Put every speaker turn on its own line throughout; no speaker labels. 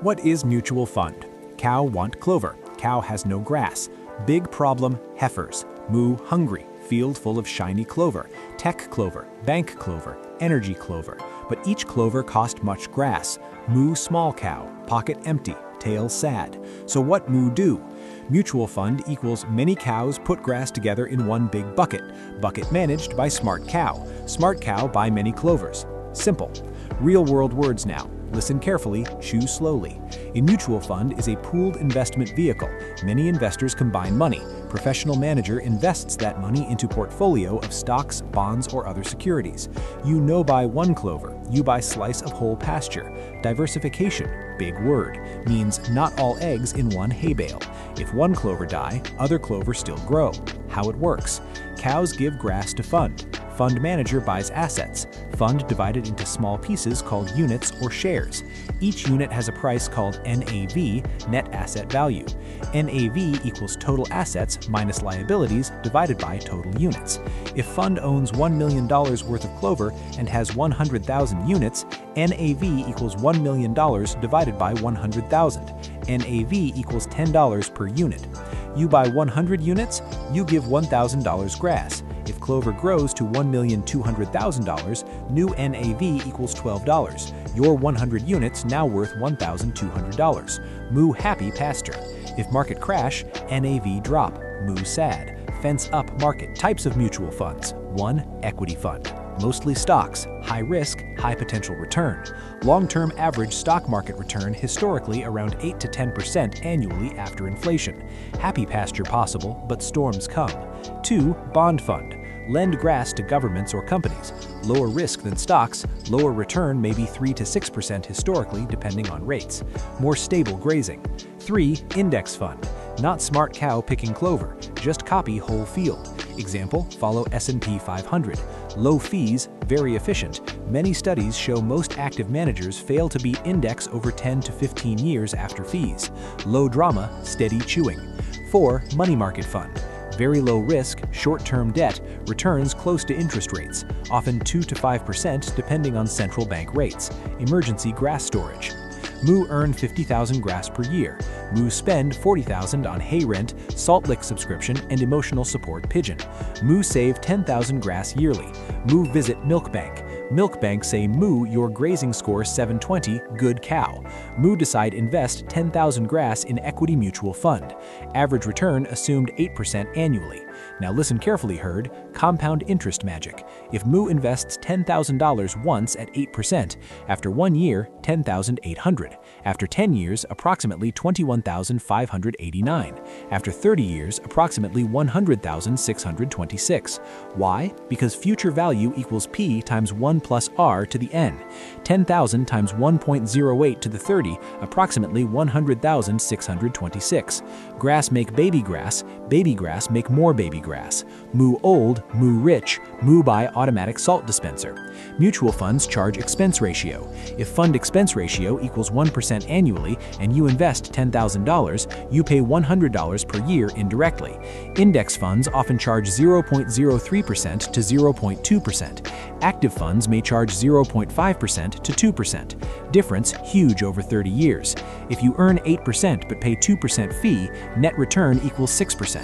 What is mutual fund? Cow want clover. Cow has no grass. Big problem, heifers. Moo hungry. Field full of shiny clover. Tech clover, bank clover, energy clover. But each clover cost much grass. Moo small cow, pocket empty, tail sad. So what moo do? Mutual fund equals many cows put grass together in one big bucket. Bucket managed by smart cow. Smart cow buy many clovers. Simple. Real world words now. Listen carefully, choose slowly. A mutual fund is a pooled investment vehicle. Many investors combine money. Professional manager invests that money into portfolio of stocks, bonds, or other securities. You no buy one clover, you buy slice of whole pasture. Diversification, big word, means not all eggs in one hay bale. If one clover die, other clovers still grow. How it works. Cows give grass to fund. Fund manager buys assets. Fund divided into small pieces called units or shares. Each unit has a price called NAV, net asset value. NAV equals total assets minus liabilities divided by total units. If fund owns $1 million worth of clover and has 100,000 units, NAV equals $1 million divided by 100,000. NAV equals $10 per unit. You buy 100 units, you give $1,000 grass. If clover grows to $1,200,000, new NAV equals $12. Your 100 units now worth $1,200. Moo happy pasture. If market crash, NAV drop. Moo sad. Fence up market. Types of mutual funds. 1. Equity fund. Mostly stocks, high risk, high potential return. Long-term average stock market return historically around 8 to 10% annually after inflation. Happy pasture possible, but storms come. 2. Bond fund. Lend grass to governments or companies. Lower risk than stocks, lower return maybe 3 to 6% historically depending on rates. More stable grazing. 3. Index fund. Not smart cow picking clover, just copy whole field. Example, follow S&P 500. Low fees, very efficient. Many studies show most active managers fail to beat index over 10 to 15 years after fees. Low drama, steady chewing. 4. Money market fund. Very low risk, short-term debt, returns close to interest rates, often 2 to 5% depending on central bank rates. Emergency grass storage. Moo earn 50,000 grass per year. Moo spend 40,000 on hay rent, salt lick subscription, and emotional support pigeon. Moo save 10,000 grass yearly. Moo visit milk bank. Milk bank say moo your grazing score 720, good cow. Moo decide invest 10,000 grass in equity mutual fund. Average return assumed 8% annually. Now listen carefully herd, compound interest magic. If moo invests $10,000 once at 8%, after 1 year, $10,800. After 10 years, approximately $21,589. After 30 years, approximately $100,626. Why? Because future value equals P times 1 plus R to the N. 10,000 times 1.08 to the 30, approximately 100,626. Grass make baby grass make more baby grass. Moo old, moo rich, moo buy automatic salt dispenser. Mutual funds charge expense ratio. If fund expense ratio equals 1% annually and you invest $10,000, you pay $100 per year indirectly. Index funds often charge 0.03% to 0.2%. Active funds may charge 0.5% to 2%. Difference huge over 30 years. If you earn 8% but pay 2% fee, net return equals 6%.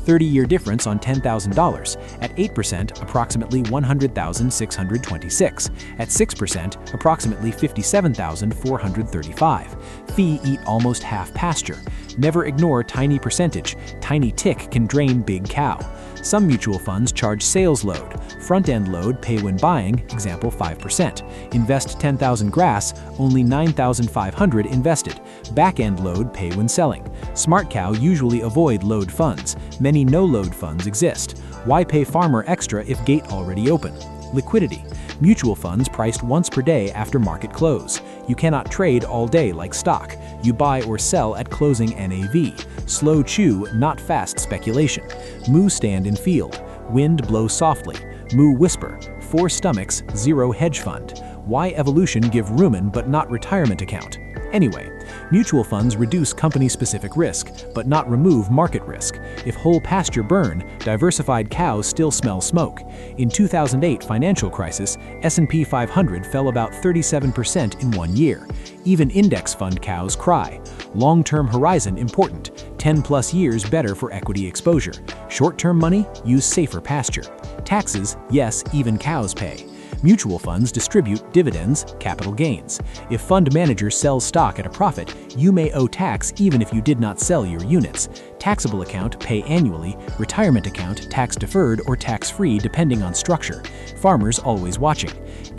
30-year difference on $10,000. At 8%, approximately $100,626. At 6%, approximately $57,435. Fee eat almost half pasture. Never ignore tiny percentage. Tiny tick can drain big cow. Some mutual funds charge sales load. Front-end load pay when buying, example 5%. Invest 10,000 grass, only 9,500 invested. Back-end load pay when selling. Smart cow usually avoid load funds. Many no-load funds exist. Why pay farmer extra if gate already open? Liquidity. Mutual funds priced once per day after market close. You cannot trade all day like stock. You buy or sell at closing NAV. Slow chew, not fast speculation. Moo stand in field. Wind blows softly. Moo whisper. 4 stomachs, 0 hedge fund. Why evolution give rumen but not retirement account? Anyway, mutual funds reduce company-specific risk, but not remove market risk. If whole pasture burn, diversified cows still smell smoke. In 2008 financial crisis, S&P 500 fell about 37% in 1 year. Even index fund cows cry. Long-term horizon important. 10+ years better for equity exposure. Short-term money, use safer pasture. Taxes, yes, even cows pay. Mutual funds distribute dividends, capital gains. If fund manager sells stock at a profit, you may owe tax even if you did not sell your units. Taxable account pay annually, retirement account tax deferred or tax-free depending on structure. Farmers always watching.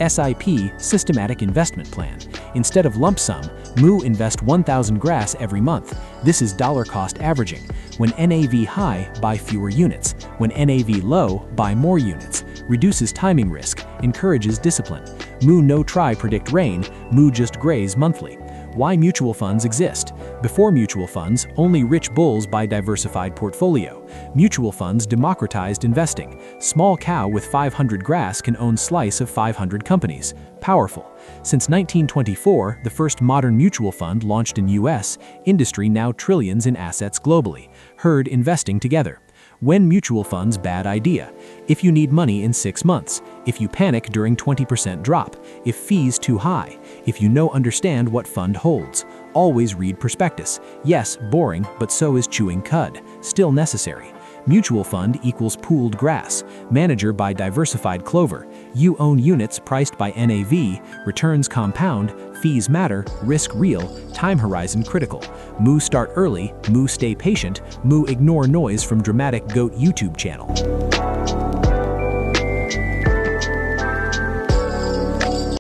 SIP, Systematic Investment Plan. Instead of lump sum, Mu invest 1,000 grass every month. This is dollar cost averaging. When NAV high, buy fewer units. When NAV low, buy more units. Reduces timing risk, encourages discipline. Mu no try predict rain, Mu just graze monthly. Why mutual funds exist? Before mutual funds, only rich bulls buy diversified portfolio. Mutual funds democratized investing. Small cow with 500 grass can own slice of 500 companies. Powerful. Since 1924, the first modern mutual fund launched in US, industry now trillions in assets globally. Herd investing together. When mutual funds bad idea? If you need money in 6 months. If you panic during 20% drop. If fees too high. If you understand what fund holds. Always read prospectus. Yes, boring, but so is chewing cud. Still necessary. Mutual fund equals pooled grass. Manager by diversified clover. You own units priced by NAV. Returns compound. Fees matter. Risk real. Time horizon critical. Mu start early. Mu stay patient. Mu ignore noise from dramatic GOAT YouTube channel.